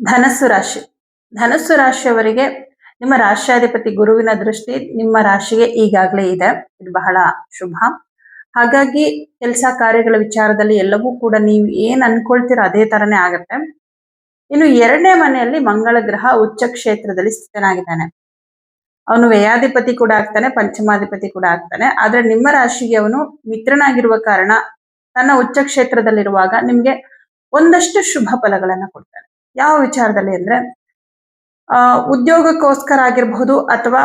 ಧನಸ್ಸು ರಾಶಿ. ಧನಸ್ಸು ರಾಶಿಯವರಿಗೆ ನಿಮ್ಮ ರಾಶ್ಯಾಧಿಪತಿ ಗುರುವಿನ ದೃಷ್ಟಿ ನಿಮ್ಮ ರಾಶಿಗೆ ಈಗಾಗಲೇ ಇದೆ. ಇದು ಬಹಳ ಶುಭ. ಹಾಗಾಗಿ ಕೆಲಸ ಕಾರ್ಯಗಳ ವಿಚಾರದಲ್ಲಿ ಎಲ್ಲವೂ ಕೂಡ ನೀವು ಏನ್ ಅನ್ಕೊಳ್ತೀರೋ ಅದೇ ತರನೇ ಆಗತ್ತೆ. ಇನ್ನು 2ನೇ ಮನೆಯಲ್ಲಿ ಮಂಗಳ ಗ್ರಹ ಉಚ್ಚ ಕ್ಷೇತ್ರದಲ್ಲಿ ಸ್ಥಿತನಾಗಿದ್ದಾನೆ. ಅವನು ವ್ಯಯಾಧಿಪತಿ ಕೂಡ ಆಗ್ತಾನೆ, ಪಂಚಮಾಧಿಪತಿ ಕೂಡ ಆಗ್ತಾನೆ. ಆದ್ರೆ ನಿಮ್ಮ ರಾಶಿಗೆ ಅವನು ಮಿತ್ರನಾಗಿರುವ ಕಾರಣ ತನ್ನ ಉಚ್ಚ ಕ್ಷೇತ್ರದಲ್ಲಿರುವಾಗ ನಿಮ್ಗೆ ಒಂದಷ್ಟು ಶುಭ ಫಲಗಳನ್ನ ಕೊಡ್ತಾನೆ. ಯಾವ ವಿಚಾರದಲ್ಲಿ ಅಂದ್ರೆ ಉದ್ಯೋಗಕ್ಕೋಸ್ಕರ ಆಗಿರ್ಬಹುದು ಅಥವಾ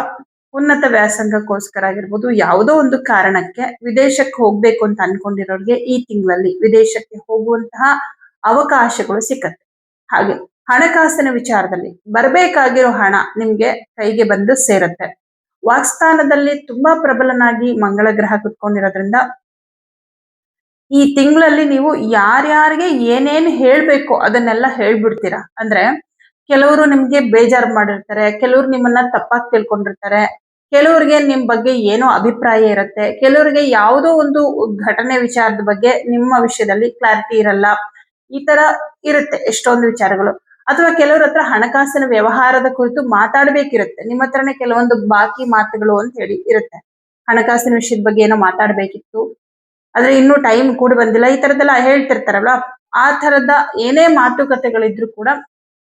ಉನ್ನತ ವ್ಯಾಸಂಗಕ್ಕೋಸ್ಕರ ಆಗಿರ್ಬೋದು, ಯಾವುದೋ ಒಂದು ಕಾರಣಕ್ಕೆ ವಿದೇಶಕ್ಕೆ ಹೋಗ್ಬೇಕು ಅಂತ ಅನ್ಕೊಂಡಿರೋರಿಗೆ ಈ ತಿಂಗಳಲ್ಲಿ ವಿದೇಶಕ್ಕೆ ಹೋಗುವಂತಹ ಅವಕಾಶಗಳು ಸಿಕ್ಕತ್ತೆ. ಹಾಗೆ ಹಣಕಾಸಿನ ವಿಚಾರದಲ್ಲಿ ಬರಬೇಕಾಗಿರೋ ಹಣ ನಿಮ್ಗೆ ಕೈಗೆ ಬಂದು ಸೇರುತ್ತೆ. ವಾಕ್ಸ್ಥಾನದಲ್ಲಿ ತುಂಬಾ ಪ್ರಬಲನಾಗಿ ಮಂಗಳ ಗ್ರಹ ಕುತ್ಕೊಂಡಿರೋದ್ರಿಂದ ಈ ತಿಂಗಳಲ್ಲಿ ನೀವು ಯಾರ್ಯಾರಿಗೆ ಏನೇನ್ ಹೇಳ್ಬೇಕು ಅದನ್ನೆಲ್ಲ ಹೇಳ್ಬಿಡ್ತೀರಾ. ಅಂದ್ರೆ ಕೆಲವರು ನಿಮ್ಗೆ ಬೇಜಾರು ಮಾಡಿರ್ತಾರೆ, ಕೆಲವರು ನಿಮ್ಮನ್ನ ತಪ್ಪಾಗಿ ತಿಳ್ಕೊಂಡಿರ್ತಾರೆ, ಕೆಲವ್ರಿಗೆ ನಿಮ್ ಬಗ್ಗೆ ಏನೋ ಅಭಿಪ್ರಾಯ ಇರುತ್ತೆ, ಕೆಲವರಿಗೆ ಯಾವುದೋ ಒಂದು ಘಟನೆ ವಿಚಾರದ ಬಗ್ಗೆ ನಿಮ್ಮ ವಿಷಯದಲ್ಲಿ ಕ್ಲಾರಿಟಿ ಇರಲ್ಲ. ಈ ತರ ಇರುತ್ತೆ ಎಷ್ಟೊಂದು ವಿಚಾರಗಳು. ಅಥವಾ ಕೆಲವ್ರ ಹತ್ರ ಹಣಕಾಸಿನ ವ್ಯವಹಾರದ ಕುರಿತು ಮಾತಾಡ್ಬೇಕಿರುತ್ತೆ, ನಿಮ್ಮ ಹತ್ರನೇ ಕೆಲವೊಂದು ಬಾಕಿ ಮಾತುಗಳು ಅಂತ ಹೇಳಿ ಇರುತ್ತೆ. ಹಣಕಾಸಿನ ವಿಷಯದ ಬಗ್ಗೆ ಏನೋ ಮಾತಾಡ್ಬೇಕಿತ್ತು, ಆದ್ರೆ ಇನ್ನೂ ಟೈಮ್ ಕೂಡ ಬಂದಿಲ್ಲ, ಈ ತರದೆಲ್ಲ ಹೇಳ್ತಿರ್ತಾರಲ್ಲ. ಆ ತರದ ಏನೇ ಮಾತುಕತೆಗಳಿದ್ರು ಕೂಡ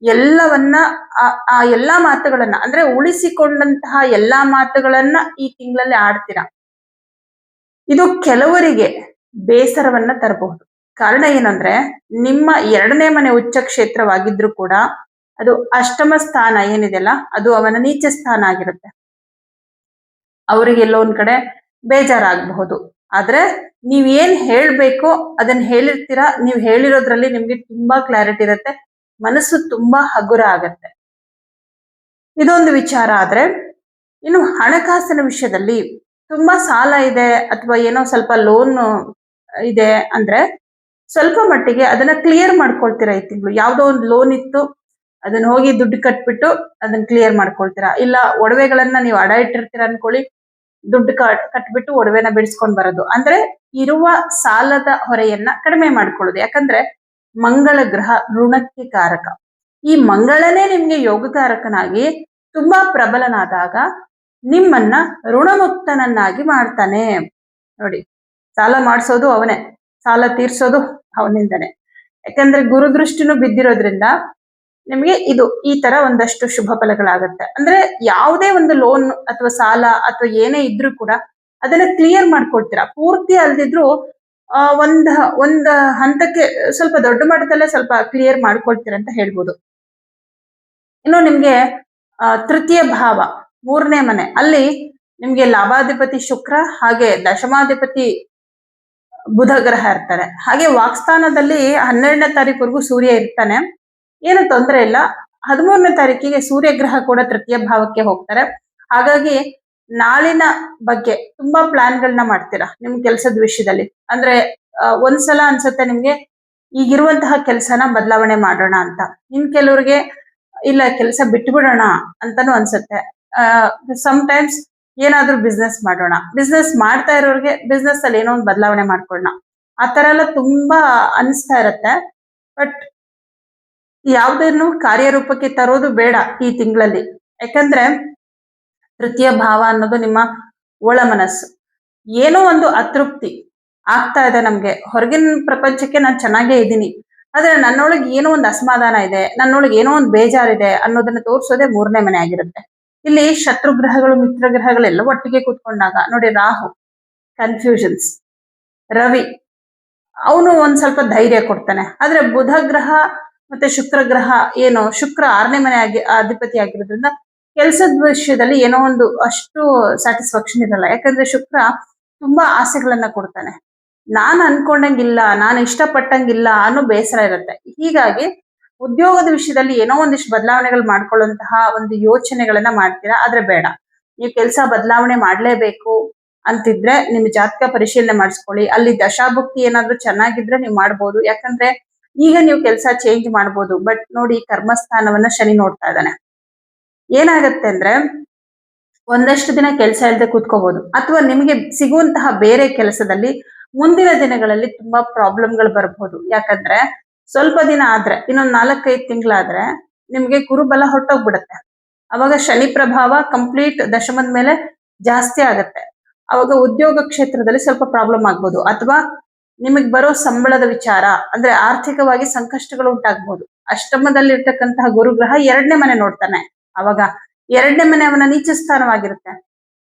ಎಲ್ಲವನ್ನ ಆ ಎಲ್ಲಾ ಮಾತುಗಳನ್ನ ಅಂದ್ರೆ ಉಳಿಸಿಕೊಂಡಂತಹ ಎಲ್ಲಾ ಮಾತುಗಳನ್ನ ಈ ತಿಂಗಳಲ್ಲಿ ಆಡ್ತೀರಾ. ಇದು ಕೆಲವರಿಗೆ ಬೇಸರವನ್ನ ತರಬಹುದು. ಕಾರಣ ಏನಂದ್ರೆ ನಿಮ್ಮ 2ನೇ ಮನೆ ಉಚ್ಚ ಕ್ಷೇತ್ರವಾಗಿದ್ರು ಕೂಡ ಅದು ಅಷ್ಟಮ ಸ್ಥಾನ ಏನಿದೆಲ್ಲ ಅದು ಅವನ ನೀಚ ಸ್ಥಾನ ಆಗಿರುತ್ತೆ. ಅವರಿಗೆ ಎಲ್ಲೋ ಒಂದ್ ಕಡೆ ಬೇಜಾರಾಗಬಹುದು. ಆದ್ರೆ ನೀವ್ ಏನ್ ಹೇಳ್ಬೇಕೋ ಅದನ್ನ ಹೇಳಿರ್ತೀರಾ. ನೀವ್ ಹೇಳಿರೋದ್ರಲ್ಲಿ ನಿಮ್ಗೆ ತುಂಬಾ ಕ್ಲಾರಿಟಿ ಇರುತ್ತೆ, ಮನಸ್ಸು ತುಂಬಾ ಹಗುರ ಆಗತ್ತೆ. ಇದೊಂದು ವಿಚಾರ. ಆದ್ರೆ ಇನ್ನು ಹಣಕಾಸಿನ ವಿಷಯದಲ್ಲಿ ತುಂಬಾ ಸಾಲ ಇದೆ ಅಥವಾ ಏನೋ ಸ್ವಲ್ಪ ಲೋನ್ ಇದೆ ಅಂದ್ರೆ ಸ್ವಲ್ಪ ಮಟ್ಟಿಗೆ ಅದನ್ನ ಕ್ಲಿಯರ್ ಮಾಡ್ಕೊಳ್ತೀರಾ ಈ ತಿಂಗಳು. ಯಾವ್ದೋ ಒಂದು ಲೋನ್ ಇತ್ತು, ಅದನ್ನ ಹೋಗಿ ದುಡ್ಡು ಕಟ್ಬಿಟ್ಟು ಅದನ್ನ ಕ್ಲಿಯರ್ ಮಾಡ್ಕೊಳ್ತೀರಾ. ಇಲ್ಲ ಒಡವೆಗಳನ್ನ ನೀವು ಅಡ ಇಟ್ಟಿರ್ತೀರಾ ಅನ್ಕೊಳ್ಳಿ, ದುಡ್ಡು ಕಟ್ಬಿಟ್ಟು ಒಡವೆನ ಬಿಡಿಸ್ಕೊಂಡ್ ಬರೋದು. ಅಂದ್ರೆ ಇರುವ ಸಾಲದ ಹೊರೆಯನ್ನ ಕಡಿಮೆ ಮಾಡ್ಕೊಳ್ಳೋದು. ಯಾಕಂದ್ರೆ ಮಂಗಳ ಗ್ರಹ ಋಣಕ್ಕೆ ಕಾರಕ. ಈ ಮಂಗಳನೇ ನಿಮ್ಗೆ ಯೋಗಕಾರಕನಾಗಿ ತುಂಬಾ ಪ್ರಬಲನಾದಾಗ ನಿಮ್ಮನ್ನ ಋಣಮುಕ್ತನನ್ನಾಗಿ ಮಾಡ್ತಾನೆ. ನೋಡಿ, ಸಾಲ ಮಾಡಿಸೋದು ಅವನೇ, ಸಾಲ ತೀರ್ಸೋದು ಅವನಿಂದನೇ. ಯಾಕಂದ್ರೆ ಗುರುದೃಷ್ಟಿನೂ ಬಿದ್ದಿರೋದ್ರಿಂದ ನಿಮ್ಗೆ ಇದು ಈ ತರ ಒಂದಷ್ಟು ಶುಭ ಫಲಗಳಾಗತ್ತೆ. ಅಂದ್ರೆ ಯಾವುದೇ ಒಂದು ಲೋನ್ ಅಥವಾ ಸಾಲ ಅಥವಾ ಏನೇ ಇದ್ರೂ ಕೂಡ ಅದನ್ನ ಕ್ಲಿಯರ್ ಮಾಡ್ಕೊಳ್ತೀರಾ. ಪೂರ್ತಿ ಅಲ್ದಿದ್ರು ಒಂದ್ ಹಂತಕ್ಕೆ ಸ್ವಲ್ಪ ದೊಡ್ಡ ಮಟ್ಟದಲ್ಲೇ ಸ್ವಲ್ಪ ಕ್ಲಿಯರ್ ಮಾಡ್ಕೊಳ್ತೀರಾ ಅಂತ ಹೇಳ್ಬೋದು. ಇನ್ನು ನಿಮ್ಗೆ ತೃತೀಯ ಭಾವ 3ನೇ ಮನೆ, ಅಲ್ಲಿ ನಿಮ್ಗೆ ಲಾಭಾಧಿಪತಿ ಶುಕ್ರ ಹಾಗೆ ದಶಮಾಧಿಪತಿ ಬುಧ ಗ್ರಹ ಇರ್ತಾರೆ. ಹಾಗೆ ವಾಕ್ಸ್ಥಾನದಲ್ಲಿ 12ನೇ ತಾರೀಕುವರೆಗೂ ಸೂರ್ಯ ಇರ್ತಾನೆ, ಏನು ತೊಂದರೆ ಇಲ್ಲ. 13ನೇ ತಾರೀಕಿಗೆ ಸೂರ್ಯ ಗ್ರಹ ಕೂಡ ತೃತೀಯ ಭಾವಕ್ಕೆ ಹೋಗ್ತಾರೆ. ಹಾಗಾಗಿ ನಾಳಿನ ಬಗ್ಗೆ ತುಂಬಾ ಪ್ಲಾನ್ಗಳನ್ನ ಮಾಡ್ತೀರಾ ನಿಮ್ ಕೆಲ್ಸದ ವಿಷಯದಲ್ಲಿ. ಅಂದ್ರೆ ಒಂದ್ಸಲ ಅನ್ಸುತ್ತೆ ನಿಮ್ಗೆ ಈಗಿರುವಂತಹ ಕೆಲ್ಸನ ಬದಲಾವಣೆ ಮಾಡೋಣ ಅಂತ. ಇನ್ ಕೆಲವ್ರಿಗೆ ಇಲ್ಲ ಕೆಲಸ ಬಿಟ್ಬಿಡೋಣ ಅಂತಾನು ಅನ್ಸುತ್ತೆ. ಟೈಮ್ಸ್ ಏನಾದ್ರೂ ಬಿಸ್ನೆಸ್ ಮಾಡೋಣ, ಬಿಸ್ನೆಸ್ ಮಾಡ್ತಾ ಇರೋರಿಗೆ ಬಿಸ್ನೆಸ್ ಅಲ್ಲಿ ಏನೋ ಒಂದು ಬದಲಾವಣೆ ಮಾಡ್ಕೊಳ್ಳೋಣ, ಆ ತರ ಎಲ್ಲ ತುಂಬಾ ಅನಿಸ್ತಾ ಇರತ್ತೆ. ಬಟ್ ಯಾವುದನ್ನು ಕಾರ್ಯರೂಪಕ್ಕೆ ತರೋದು ಬೇಡ ಈ ತಿಂಗಳಲ್ಲಿ. ಯಾಕಂದ್ರೆ ತೃತೀಯ ಭಾವ ಅನ್ನೋದು ನಿಮ್ಮ ಒಳ ಮನಸ್ಸು. ಏನೋ ಒಂದು ಅತೃಪ್ತಿ ಆಗ್ತಾ ಇದೆ ನಮ್ಗೆ, ಹೊರಗಿನ ಪ್ರಪಂಚಕ್ಕೆ ನಾನು ಚೆನ್ನಾಗೇ ಇದ್ದೀನಿ, ಆದ್ರೆ ನನ್ನೊಳಗೆ ಏನೋ ಒಂದು ಅಸಮಾಧಾನ ಇದೆ, ನನ್ನೊಳಗೆ ಏನೋ ಒಂದು ಬೇಜಾರಿದೆ ಅನ್ನೋದನ್ನ ತೋರಿಸೋದೇ 3ನೇ ಮನೆ ಆಗಿರುತ್ತೆ. ಇಲ್ಲಿ ಶತ್ರು ಗ್ರಹಗಳು ಮಿತ್ರ ಗ್ರಹಗಳೆಲ್ಲ ಒಟ್ಟಿಗೆ ಕೂತ್ಕೊಂಡಾಗ ನೋಡಿ, ರಾಹು ಕನ್ಫ್ಯೂಷನ್ಸ್, ರವಿ ಅವನು ಒಂದ್ ಸ್ವಲ್ಪ ಧೈರ್ಯ ಕೊಡ್ತಾನೆ. ಆದ್ರೆ ಬುಧ ಗ್ರಹ ಮತ್ತೆ ಶುಕ್ರ ಗ್ರಹ ಏನು, ಶುಕ್ರ 6ನೇ ಮನೆ ಅಧಿಪತಿ ಆಗಿರೋದ್ರಿಂದ ಕೆಲಸದ ವಿಷಯದಲ್ಲಿ ಏನೋ ಒಂದು ಅಷ್ಟು ಸ್ಯಾಟಿಸ್ಫ್ಯಾಕ್ಷನ್ ಇರಲ್ಲ. ಯಾಕಂದ್ರೆ ಶುಕ್ರ ತುಂಬಾ ಆಸೆಗಳನ್ನ ಕೊಡ್ತಾನೆ, ನಾನು ಅನ್ಕೊಂಡಂಗಿಲ್ಲ, ನಾನು ಇಷ್ಟಪಟ್ಟಂಗಿಲ್ಲ ಅನ್ನೋ ಬೇಸರ ಇರುತ್ತೆ. ಹೀಗಾಗಿ ಉದ್ಯೋಗದ ವಿಷಯದಲ್ಲಿ ಏನೋ ಒಂದಿಷ್ಟು ಬದಲಾವಣೆಗಳು ಮಾಡ್ಕೊಳ್ಳುವಂತಹ ಒಂದು ಯೋಚನೆಗಳನ್ನ ಮಾಡ್ತೀರಾ. ಆದ್ರೆ ಬೇಡ, ನೀವು ಕೆಲಸ ಬದಲಾವಣೆ ಮಾಡ್ಲೇಬೇಕು ಅಂತಿದ್ರೆ ನಿಮ್ ಜಾತಕ ಪರಿಶೀಲನೆ ಮಾಡಿಸ್ಕೊಳ್ಳಿ. ಅಲ್ಲಿ ದಶಾಭುಕ್ತಿ ಏನಾದ್ರೂ ಚೆನ್ನಾಗಿದ್ರೆ ನೀವು ಮಾಡ್ಬೋದು. ಯಾಕಂದ್ರೆ ಈಗ ನೀವು ಕೆಲಸ ಚೇಂಜ್ ಮಾಡ್ಬೋದು. ಬಟ್ ನೋಡಿ, ಕರ್ಮಸ್ಥಾನವನ್ನ ಶನಿ ನೋಡ್ತಾ ಇದ್ದಾನೆ. ಏನಾಗತ್ತೆ ಅಂದ್ರೆ ಒಂದಷ್ಟು ದಿನ ಕೆಲಸ ಇಲ್ಲದೆ ಕೂತ್ಕೋಬಹುದು, ಅಥವಾ ನಿಮಗೆ ಸಿಗುವಂತಹ ಬೇರೆ ಕೆಲಸದಲ್ಲಿ ಮುಂದಿನ ದಿನಗಳಲ್ಲಿ ತುಂಬಾ ಪ್ರಾಬ್ಲಮ್ಗಳು ಬರಬಹುದು. ಯಾಕಂದ್ರೆ ಸ್ವಲ್ಪ ದಿನ ಆದ್ರೆ, ಇನ್ನೊಂದ್ 4-5 ತಿಂಗಳಾದ್ರೆ ನಿಮ್ಗೆ ಗುರುಬಲ ಹೊರಟೋಗ್ಬಿಡುತ್ತೆ. ಅವಾಗ ಶನಿ ಪ್ರಭಾವ ಕಂಪ್ಲೀಟ್ ದಶಮದ ಮೇಲೆ ಜಾಸ್ತಿ ಆಗತ್ತೆ. ಅವಾಗ ಉದ್ಯೋಗ ಕ್ಷೇತ್ರದಲ್ಲಿ ಸ್ವಲ್ಪ ಪ್ರಾಬ್ಲಮ್ ಆಗ್ಬೋದು, ಅಥವಾ ನಿಮಗ್ ಬರೋ ಸಂಬಳದ ವಿಚಾರ ಅಂದ್ರೆ ಆರ್ಥಿಕವಾಗಿ ಸಂಕಷ್ಟಗಳು ಉಂಟಾಗ್ಬೋದು. ಅಷ್ಟಮದಲ್ಲಿರ್ತಕ್ಕಂತಹ ಗುರುಗ್ರಹ 2ನೇ ಮನೆ ನೋಡ್ತಾನೆ. ಅವಾಗ 2ನೇ ಮನೆ ಅವನ ನೀಚ ಸ್ಥಾನವಾಗಿರುತ್ತೆ.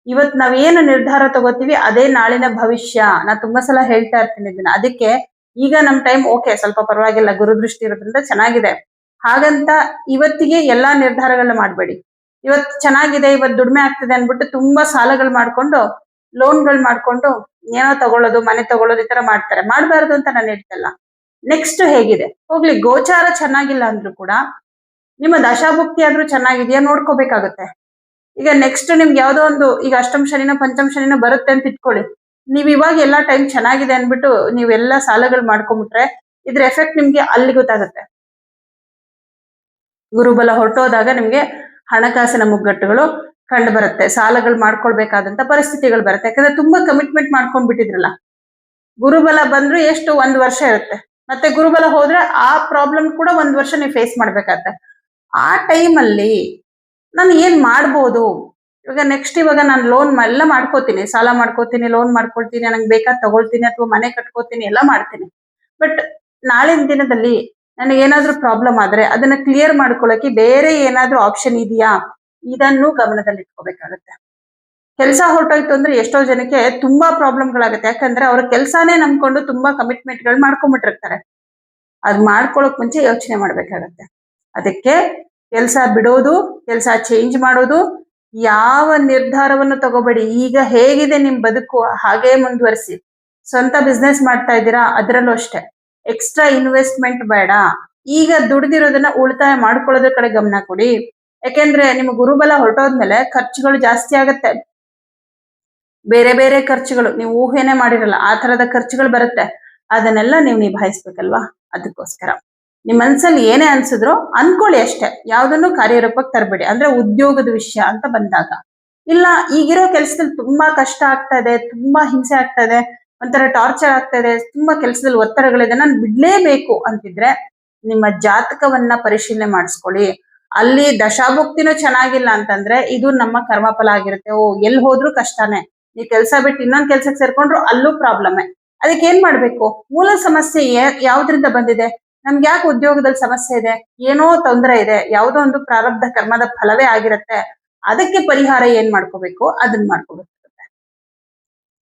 ಇವತ್ ನಾವೇನು ನಿರ್ಧಾರ ತಗೋತೀವಿ ಅದೇ ನಾಳಿನ ಭವಿಷ್ಯ. ನಾ ತುಂಬಾ ಸಲ ಹೇಳ್ತಾ ಇರ್ತೀನಿ ಇದನ್ನ. ಅದಕ್ಕೆ ಈಗ ನಮ್ ಟೈಮ್ ಓಕೆ, ಸ್ವಲ್ಪ ಪರವಾಗಿಲ್ಲ, ಗುರುದೃಷ್ಟಿ ಇರೋದ್ರಿಂದ ಚೆನ್ನಾಗಿದೆ. ಹಾಗಂತ ಇವತ್ತಿಗೆ ಎಲ್ಲಾ ನಿರ್ಧಾರಗಳನ್ನ ಮಾಡ್ಬೇಡಿ. ಇವತ್ ಚೆನ್ನಾಗಿದೆ, ಇವತ್ ದುಡಿಮೆ ಆಗ್ತಿದೆ ಅನ್ಬಿಟ್ಟು ತುಂಬಾ ಸಾಲಗಳು ಮಾಡ್ಕೊಂಡು, ಲೋನ್ಗಳು ಮಾಡ್ಕೊಂಡು ಏನೋ ತಗೊಳ್ಳೋದು, ಮನೆ ತಗೊಳ್ಳೋದು, ಈ ತರ ಮಾಡ್ತಾರೆ. ಮಾಡ್ಬಾರ್ದು ಅಂತ ನಾನು ಹೇಳ್ತಲ್ಲ. ನೆಕ್ಸ್ಟ್ ಹೇಗಿದೆ ಹೋಗ್ಲಿ, ಗೋಚಾರ ಚೆನ್ನಾಗಿಲ್ಲ ಅಂದ್ರೂ ಕೂಡ ನಿಮ್ಮ ದಶಾಭುಕ್ತಿ ಆದ್ರೂ ಚೆನ್ನಾಗಿದೆಯಾ ನೋಡ್ಕೋಬೇಕಾಗುತ್ತೆ. ಈಗ ನೆಕ್ಸ್ಟ್ ನಿಮ್ಗೆ ಯಾವ್ದೋ ಒಂದು, ಈಗ ಅಷ್ಟಮ ಶನಿನ ಪಂಚಮ ಶನಿನ ಬರುತ್ತೆ ಅಂತ ಇಟ್ಕೊಳ್ಳಿ. ನೀವ್ ಇವಾಗ ಎಲ್ಲಾ ಟೈಮ್ ಚೆನ್ನಾಗಿದೆ ಅನ್ಬಿಟ್ಟು ನೀವೆಲ್ಲಾ ಸಾಲಗಳು ಮಾಡ್ಕೊಂಡ್ಬಿಟ್ರೆ ಇದ್ರ ಎಫೆಕ್ಟ್ ನಿಮ್ಗೆ ಅಲ್ಲಿ ಗೊತ್ತಾಗುತ್ತೆ. ಗುರುಬಲ ಹೊರಟೋದಾಗ ನಿಮ್ಗೆ ಹಣಕಾಸಿನ ಮುಗ್ಗಟ್ಟುಗಳು ಕಂಡು ಬರುತ್ತೆ, ಸಾಲಗಳು ಮಾಡ್ಕೊಳ್ಬೇಕಾದಂತ ಪರಿಸ್ಥಿತಿಗಳು ಬರುತ್ತೆ. ಯಾಕಂದ್ರೆ ತುಂಬಾ ಕಮಿಟ್ಮೆಂಟ್ ಮಾಡ್ಕೊಂಡ್ಬಿಟ್ಟಿದ್ರಲ್ಲ. ಗುರುಬಲ ಬಂದ್ರು ಎಷ್ಟು 1 ವರ್ಷ ಇರುತ್ತೆ, ಮತ್ತೆ ಗುರುಬಲ ಹೋದ್ರೆ ಆ ಪ್ರಾಬ್ಲಮ್ ಕೂಡ 1 ವರ್ಷ ನೀವು ಫೇಸ್ ಮಾಡ್ಬೇಕಾಗತ್ತೆ. ಆ ಟೈಮಲ್ಲಿ ನಾನು ಏನ್ ಮಾಡ್ಬೋದು, ಇವಾಗ ನೆಕ್ಸ್ಟ್ ಇವಾಗ ನಾನು ಲೋನ್ ಎಲ್ಲ ಮಾಡ್ಕೋತೀನಿ, ಸಾಲ ಮಾಡ್ಕೋತೀನಿ, ಲೋನ್ ಮಾಡ್ಕೊಳ್ತೀನಿ, ನಂಗೆ ಬೇಕಾದ್ ತಗೊಳ್ತೀನಿ, ಅಥವಾ ಮನೆ ಕಟ್ಕೋತೀನಿ, ಎಲ್ಲ ಮಾಡ್ತೀನಿ. ಬಟ್ ನಾಳಿನ ದಿನದಲ್ಲಿ ನನಗೆ ಏನಾದ್ರೂ ಪ್ರಾಬ್ಲಮ್ ಆದ್ರೆ ಅದನ್ನ ಕ್ಲಿಯರ್ ಮಾಡ್ಕೊಳ್ಳೋಕೆ ಬೇರೆ ಏನಾದ್ರೂ ಆಪ್ಷನ್ ಇದೆಯಾ, ಇದನ್ನು ಗಮನದಲ್ಲಿ ಇಟ್ಕೋಬೇಕಾಗತ್ತೆ. ಕೆಲಸ ಹೊರಟೋಯ್ತು ಅಂದ್ರೆ ಎಷ್ಟೋ ಜನಕ್ಕೆ ತುಂಬಾ ಪ್ರಾಬ್ಲಮ್ಗಳಾಗುತ್ತೆ. ಯಾಕಂದ್ರೆ ಅವ್ರ ಕೆಲಸನೇ ನಂಬ್ಕೊಂಡು ತುಂಬಾ ಕಮಿಟ್ಮೆಂಟ್ಗಳು ಮಾಡ್ಕೊಂಡ್ಬಿಟ್ಟಿರ್ತಾರೆ. ಅದ್ ಮಾಡ್ಕೊಳಕ್ ಮುಂಚೆ ಯೋಚನೆ ಮಾಡ್ಬೇಕಾಗತ್ತೆ. ಅದಕ್ಕೆ ಕೆಲಸ ಬಿಡೋದು, ಕೆಲಸ ಚೇಂಜ್ ಮಾಡೋದು, ಯಾವ ನಿರ್ಧಾರವನ್ನು ತಗೋಬೇಡಿ. ಈಗ ಹೇಗಿದೆ ನಿಮ್ ಬದುಕು ಹಾಗೇ ಮುಂದುವರಿಸಿ. ಸ್ವಂತ ಬಿಸ್ನೆಸ್ ಮಾಡ್ತಾ ಇದ್ದೀರಾ, ಅದರಲ್ಲೂ ಅಷ್ಟೇ ಎಕ್ಸ್ಟ್ರಾ ಇನ್ವೆಸ್ಟ್ಮೆಂಟ್ ಬೇಡ. ಈಗ ದುಡ್ದಿರೋದನ್ನ ಉಳಿತಾಯ ಮಾಡ್ಕೊಳ್ಳೋದ್ರ ಕಡೆ ಗಮನ ಕೊಡಿ. ಯಾಕೆಂದ್ರೆ ನಿಮ್ ಗುರುಬಲ ಹೊರಟೋದ್ಮೇಲೆ ಖರ್ಚುಗಳು ಜಾಸ್ತಿ ಆಗತ್ತೆ. ಬೇರೆ ಬೇರೆ ಖರ್ಚುಗಳು ನೀವು ಊಹೆನೆ ಮಾಡಿರಲ್ಲ ಆ ತರದ ಖರ್ಚುಗಳು ಬರುತ್ತೆ. ಅದನ್ನೆಲ್ಲ ನೀವು ನಿಭಾಯಿಸ್ಬೇಕಲ್ವಾ. ಅದಕ್ಕೋಸ್ಕರ ನಿಮ್ ಮನ್ಸಲ್ಲಿ ಏನೇ ಅನ್ಸಿದ್ರು ಅನ್ಕೊಳ್ಳಿ ಅಷ್ಟೇ, ಯಾವ್ದನ್ನು ಕಾರ್ಯರೂಪಕ್ಕೆ ತರಬೇಡಿ. ಅಂದ್ರೆ ಉದ್ಯೋಗದ ವಿಷಯ ಅಂತ ಬಂದಾಗ, ಇಲ್ಲ ಈಗಿರೋ ಕೆಲಸದಲ್ಲಿ ತುಂಬಾ ಕಷ್ಟ ಆಗ್ತಾ ಇದೆ, ತುಂಬಾ ಹಿಂಸೆ ಆಗ್ತಾ ಇದೆ, ಒಂಥರ ಟಾರ್ಚರ್ ಆಗ್ತಾ ಇದೆ, ತುಂಬಾ ಕೆಲಸದಲ್ಲಿ ಒತ್ತಡಗಳಿದೆ, ನಾನು ಬಿಡ್ಲೇಬೇಕು ಅಂತಿದ್ರೆ ನಿಮ್ಮ ಜಾತಕವನ್ನ ಪರಿಶೀಲನೆ ಮಾಡಿಸ್ಕೊಳ್ಳಿ. ಅಲ್ಲಿ ದಶಾಭುಕ್ತಿನೂ ಚೆನ್ನಾಗಿಲ್ಲ ಅಂತಂದ್ರೆ ಇದು ನಮ್ಮ ಕರ್ಮಫಲ ಆಗಿರುತ್ತೆ. ಓ, ಎಲ್ಲಿ ಹೋದ್ರು ಕಷ್ಟನೇ, ನೀವು ಕೆಲಸ ಬಿಟ್ಟು ಇನ್ನೊಂದ್ ಕೆಲ್ಸಕ್ಕೆ ಸೇರ್ಕೊಂಡ್ರು ಅಲ್ಲೂ ಪ್ರಾಬ್ಲಮ್. ಅದಕ್ಕೆ ಏನ್ ಮಾಡ್ಬೇಕು, ಮೂಲ ಸಮಸ್ಯೆ ಯಾವ್ದ್ರಿಂದ ಬಂದಿದೆ, ನಮ್ಗೆ ಯಾಕೆ ಉದ್ಯೋಗದಲ್ಲಿ ಸಮಸ್ಯೆ ಇದೆ, ಏನೋ ತೊಂದರೆ ಇದೆ, ಯಾವುದೋ ಒಂದು ಪ್ರಾರಬ್ಧ ಕರ್ಮದ ಫಲವೇ ಆಗಿರುತ್ತೆ. ಅದಕ್ಕೆ ಪರಿಹಾರ ಏನ್ ಮಾಡ್ಕೋಬೇಕು ಅದನ್ನ ಮಾಡ್ಕೋಬೇಕು.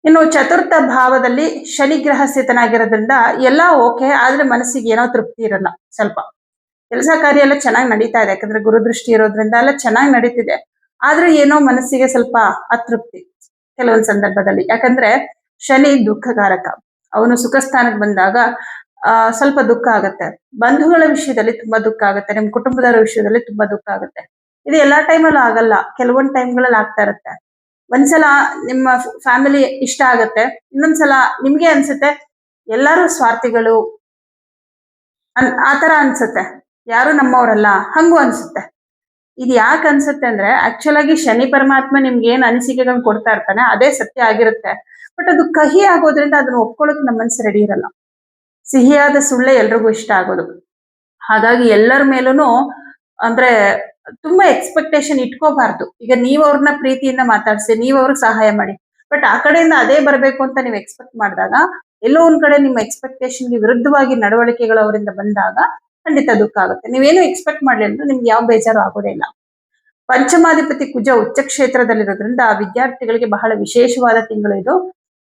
ಇನ್ನು ಚತುರ್ಥ ಭಾವದಲ್ಲಿ ಶನಿ ಗ್ರಹ ಸ್ಥಿತನಾಗಿರೋದ್ರಿಂದ ಎಲ್ಲಾ ಓಕೆ, ಆದ್ರೆ ಮನಸ್ಸಿಗೆ ಏನೋ ತೃಪ್ತಿ ಇರಲ್ಲ. ಸ್ವಲ್ಪ ಕೆಲಸ ಕಾರ್ಯ ಎಲ್ಲ ಚೆನ್ನಾಗಿ ನಡೀತಾ ಇದೆ, ಯಾಕಂದ್ರೆ ಗುರುದೃಷ್ಟಿ ಇರೋದ್ರಿಂದ ಎಲ್ಲ ಚೆನ್ನಾಗಿ ನಡೀತಿದೆ. ಆದ್ರೆ ಏನೋ ಮನಸ್ಸಿಗೆ ಸ್ವಲ್ಪ ಅತೃಪ್ತಿ ಕೆಲವೊಂದು ಸಂದರ್ಭದಲ್ಲಿ. ಯಾಕಂದ್ರೆ ಶನಿ ದುಃಖಕಾರಕ, ಅವನು ಸುಖ ಸ್ಥಾನಕ್ಕೆ ಬಂದಾಗ ಸ್ವಲ್ಪ ದುಃಖ ಆಗತ್ತೆ. ಬಂಧುಗಳ ವಿಷಯದಲ್ಲಿ ತುಂಬಾ ದುಃಖ ಆಗುತ್ತೆ, ನಿಮ್ ಕುಟುಂಬದವರ ವಿಷಯದಲ್ಲಿ ತುಂಬಾ ದುಃಖ ಆಗುತ್ತೆ. ಇದು ಎಲ್ಲಾ ಟೈಮಲ್ಲೂ ಆಗಲ್ಲ, ಕೆಲವೊಂದ್ ಟೈಮ್ಗಳಲ್ಲಿ ಆಗ್ತಾ ಇರುತ್ತೆ. ಒಂದ್ಸಲ ನಿಮ್ಮ ಫ್ಯಾಮಿಲಿ ಇಷ್ಟ ಆಗತ್ತೆ, ಇನ್ನೊಂದ್ಸಲ ನಿಮ್ಗೆ ಅನ್ಸುತ್ತೆ ಎಲ್ಲಾರು ಸ್ವಾರ್ಥಿಗಳು ಆತರ ಅನ್ಸುತ್ತೆ, ಯಾರು ನಮ್ಮವರಲ್ಲ ಹಂಗೂ ಅನ್ಸುತ್ತೆ. ಇದು ಯಾಕೆ ಅನ್ಸುತ್ತೆ ಅಂದ್ರೆ ಆಕ್ಚುಲ್ ಆಗಿ ಶನಿ ಪರಮಾತ್ಮ ನಿಮ್ಗೆ ಏನ್ ಅನಿಸಿಕೆಗಳನ್ನ ಕೊಡ್ತಾ ಇರ್ತಾನೆ ಅದೇ ಸತ್ಯ ಆಗಿರುತ್ತೆ. ಬಟ್ ಅದು ಕಹಿ ಆಗೋದ್ರಿಂದ ಅದನ್ನ ಒಪ್ಕೊಳ್ಳೋಕೆ ನಮ್ಮ ಮನ್ಸು ರೆಡಿ ಇರಲ್ಲ. ಸಿಹಿಯಾದ ಸುಳ್ಳೆ ಎಲ್ರಿಗೂ ಇಷ್ಟ ಆಗೋದು. ಹಾಗಾಗಿ ಎಲ್ಲರ ಮೇಲೂ ಅಂದ್ರೆ ತುಂಬಾ ಎಕ್ಸ್ಪೆಕ್ಟೇಷನ್ ಇಟ್ಕೋಬಾರ್ದು. ಈಗ ನೀವ್ ಅವ್ರನ್ನ ಪ್ರೀತಿಯಿಂದ ಮಾತಾಡ್ಸಿ, ನೀವ್ ಅವ್ರಿಗೆ ಸಹಾಯ ಮಾಡಿ, ಬಟ್ ಆ ಕಡೆಯಿಂದ ಅದೇ ಬರ್ಬೇಕು ಅಂತ ನೀವು ಎಕ್ಸ್ಪೆಕ್ಟ್ ಮಾಡಿದಾಗ ಎಲ್ಲೋ ಒಂದ್ ಕಡೆ ನಿಮ್ಮ ಎಕ್ಸ್ಪೆಕ್ಟೇಷನ್ಗೆ ವಿರುದ್ಧವಾಗಿ ನಡವಳಿಕೆಗಳು ಅವರಿಂದ ಬಂದಾಗ ಖಂಡಿತ ದುಃಖ ಆಗುತ್ತೆ. ನೀವೇನು ಎಕ್ಸ್ಪೆಕ್ಟ್ ಮಾಡ್ಲಿ ಅಂದ್ರೆ ನಿಮ್ಗೆ ಯಾವ ಬೇಜಾರು ಆಗೋದೇ ಇಲ್ಲ. ಪಂಚಮಾಧಿಪತಿ ಕುಜ ಉಚ್ಚ ಕ್ಷೇತ್ರದಲ್ಲಿರೋದ್ರಿಂದ ವಿದ್ಯಾರ್ಥಿಗಳಿಗೆ ಬಹಳ ವಿಶೇಷವಾದ ತಿಂಗಳು ಇದು.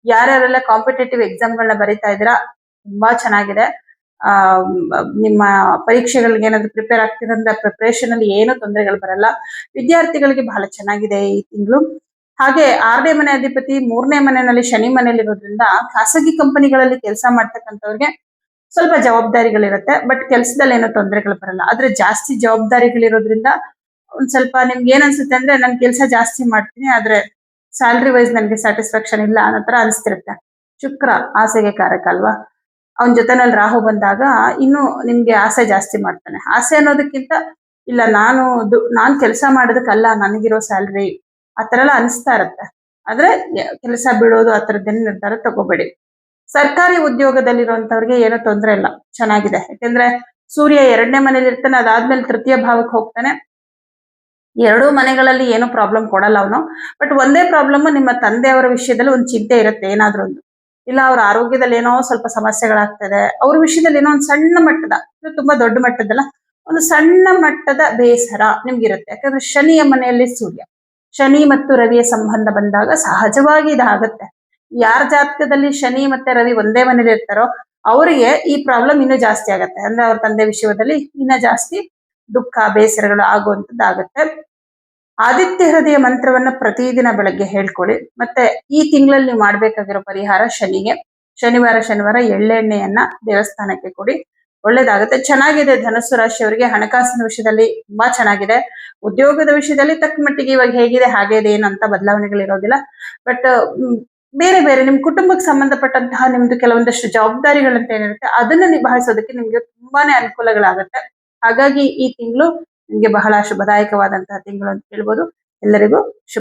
ಯಾರ್ಯಾರೆಲ್ಲ ಕಾಂಪಿಟೇಟಿವ್ ಎಕ್ಸಾಮ್ಗಳನ್ನ ಬರೀತಾ ಇದ್ದೀರಾ ತುಂಬಾ ಚೆನ್ನಾಗಿದೆ. ಆ ನಿಮ್ಮ ಪರೀಕ್ಷೆಗಳಿಗೆ ಏನಾದ್ರು ಪ್ರಿಪೇರ್ ಆಗ್ತಿರೋದ್ರಿಂದ ಪ್ರಿಪರೇಷನ್ ಅಲ್ಲಿ ಏನು ತೊಂದರೆಗಳು ಬರಲ್ಲ. ವಿದ್ಯಾರ್ಥಿಗಳಿಗೆ ಬಹಳ ಚೆನ್ನಾಗಿದೆ ಈ ತಿಂಗಳು. ಹಾಗೆ 6ನೇ ಮನೆ ಅಧಿಪತಿ 3ನೇ ಮನೆಯಲ್ಲಿ ಶನಿ ಮನೆಯಲ್ಲಿರೋದ್ರಿಂದ ಖಾಸಗಿ ಕಂಪನಿಗಳಲ್ಲಿ ಕೆಲಸ ಮಾಡ್ತಕ್ಕಂಥವ್ರಿಗೆ ಸ್ವಲ್ಪ ಜವಾಬ್ದಾರಿಗಳಿರುತ್ತೆ. ಬಟ್ ಕೆಲಸದಲ್ಲಿ ಏನೋ ತೊಂದರೆಗಳು ಬರಲ್ಲ. ಆದ್ರೆ ಜಾಸ್ತಿ ಜವಾಬ್ದಾರಿಗಳಿರೋದ್ರಿಂದ ಒಂದ್ ಸ್ವಲ್ಪ ನಿಮ್ಗೆ ಏನ್ ಅನ್ಸುತ್ತೆ ಅಂದ್ರೆ ನನ್ ಕೆಲಸ ಜಾಸ್ತಿ ಮಾಡ್ತೀನಿ, ಆದ್ರೆ ಸ್ಯಾಲ್ರಿ ವೈಸ್ ನನ್ಗೆ ಸ್ಯಾಟಿಸ್ಫ್ಯಾಕ್ಷನ್ ಇಲ್ಲ ಅನ್ನೋ ತರ ಅನ್ಸ್ತಿರುತ್ತೆ. ಶುಕ್ರ ಆಸೆಗೆ ಕಾರಕ ಅಲ್ವಾ, ಅವನ ಜೊತೆನಲ್ಲಿ ರಾಹು ಬಂದಾಗ ಇನ್ನು ನಿಮ್ಗೆ ಆಸೆ ಜಾಸ್ತಿ ಮಾಡ್ತಾನೆ. ಆಸೆ ಅನ್ನೋದಕ್ಕಿಂತ ಇಲ್ಲ ನಾನ್ ಕೆಲಸ ಮಾಡೋದಕ್ಕಲ್ಲ ನನಗಿರೋ ಸ್ಯಾಲ್ರಿ, ಆ ತರ ಎಲ್ಲ ಅನಿಸ್ತಾ ಇರುತ್ತೆ. ಆದ್ರೆ ಕೆಲಸ ಬಿಡೋದು ಆ ತರದ್ದೇನು ನಿರ್ಧಾರ ತಗೋಬೇಡಿ. ಸರ್ಕಾರಿ ಉದ್ಯೋಗದಲ್ಲಿರುವಂತವ್ರಿಗೆ ಏನೋ ತೊಂದರೆ ಇಲ್ಲ, ಚೆನ್ನಾಗಿದೆ. ಯಾಕೆಂದ್ರೆ ಸೂರ್ಯ 2ನೇ ಮನೇಲಿ ಇರ್ತಾನೆ, ಅದಾದ್ಮೇಲೆ ತೃತೀಯ ಭಾವಕ್ಕೆ ಹೋಗ್ತಾನೆ. ಎರಡೂ ಮನೆಗಳಲ್ಲಿ ಏನು ಪ್ರಾಬ್ಲಮ್ ಕೊಡಲ್ಲ ಅವನು. ಬಟ್ ಒಂದೇ ಪ್ರಾಬ್ಲಮ್, ನಿಮ್ಮ ತಂದೆಯವರ ವಿಷಯದಲ್ಲಿ ಒಂದು ಚಿಂತೆ ಇರುತ್ತೆ ಏನಾದ್ರೂ ಒಂದು. ಇಲ್ಲ ಅವ್ರ ಆರೋಗ್ಯದಲ್ಲಿ ಏನೋ ಸ್ವಲ್ಪ ಸಮಸ್ಯೆಗಳಾಗ್ತದೆ, ಅವ್ರ ವಿಷಯದಲ್ಲಿ ಏನೋ ಒಂದು ಸಣ್ಣ ಮಟ್ಟದ, ಇದು ತುಂಬಾ ದೊಡ್ಡ ಮಟ್ಟದಲ್ಲ, ಒಂದು ಸಣ್ಣ ಮಟ್ಟದ ಬೇಸರ ನಿಮ್ಗಿರುತ್ತೆ. ಯಾಕಂದ್ರೆ ಶನಿಯ ಮನೆಯಲ್ಲಿ ಸೂರ್ಯ, ಶನಿ ಮತ್ತು ರವಿಯ ಸಂಬಂಧ ಬಂದಾಗ ಸಹಜವಾಗಿ ಇದಾಗತ್ತೆ. ಯಾರ ಜಾತಕದಲ್ಲಿ ಶನಿ ಮತ್ತೆ ರವಿ ಒಂದೇ ಮನೇಲಿ ಇರ್ತಾರೋ ಅವರಿಗೆ ಈ ಪ್ರಾಬ್ಲಮ್ ಇನ್ನೂ ಜಾಸ್ತಿ ಆಗತ್ತೆ. ಅಂದ್ರೆ ಅವ್ರ ತಂದೆ ವಿಷಯದಲ್ಲಿ ಇನ್ನ ಜಾಸ್ತಿ ದುಃಖ ಬೇಸರಗಳು ಆಗುವಂತದ್ದಾಗತ್ತೆ. ಆದಿತ್ಯ ಹೃದಯ ಮಂತ್ರವನ್ನ ಪ್ರತಿದಿನ ಬೆಳಗ್ಗೆ ಹೇಳ್ಕೊಳ್ಳಿ. ಮತ್ತೆ ಈ ತಿಂಗಳಲ್ಲಿ ನೀವು ಮಾಡ್ಬೇಕಾಗಿರೋ ಪರಿಹಾರ ಶನಿಗೆ, ಶನಿವಾರ ಎಳ್ಳೆಣ್ಣೆಯನ್ನ ದೇವಸ್ಥಾನಕ್ಕೆ ಕೊಡಿ, ಒಳ್ಳೇದಾಗುತ್ತೆ. ಚೆನ್ನಾಗಿದೆ ಧನಸ್ಸು ರಾಶಿಯವರಿಗೆ, ಹಣಕಾಸಿನ ವಿಷಯದಲ್ಲಿ ತುಂಬಾ ಚೆನ್ನಾಗಿದೆ. ಉದ್ಯೋಗದ ವಿಷಯದಲ್ಲಿ ತಕ್ಕ ಮಟ್ಟಿಗೆ ಇವಾಗ ಹೇಗಿದೆ ಹಾಗೆ ಇದೆ, ಏನಂತ ಬದಲಾವಣೆಗಳಿರೋದಿಲ್ಲ. ಬಟ್ ಬೇರೆ ಬೇರೆ ನಿಮ್ ಕುಟುಂಬಕ್ಕೆ ಸಂಬಂಧಪಟ್ಟಂತಹ ನಿಮ್ದು ಕೆಲವೊಂದಷ್ಟು ಜವಾಬ್ದಾರಿಗಳಂತ ಏನಿರುತ್ತೆ ಅದನ್ನ ನಿಭಾಯಿಸೋದಕ್ಕೆ ನಿಮ್ಗೆ ತುಂಬಾನೇ ಅನುಕೂಲಗಳಾಗತ್ತೆ. ಹಾಗಾಗಿ ಈ ತಿಂಗಳು ನಿಮ್ಗೆ ಬಹಳ ಶುಭದಾಯಕವಾದಂತಹ ತಿಂಗಳು ಅಂತ ಹೇಳ್ಬೋದು. ಎಲ್ಲರಿಗೂ ಶುಭ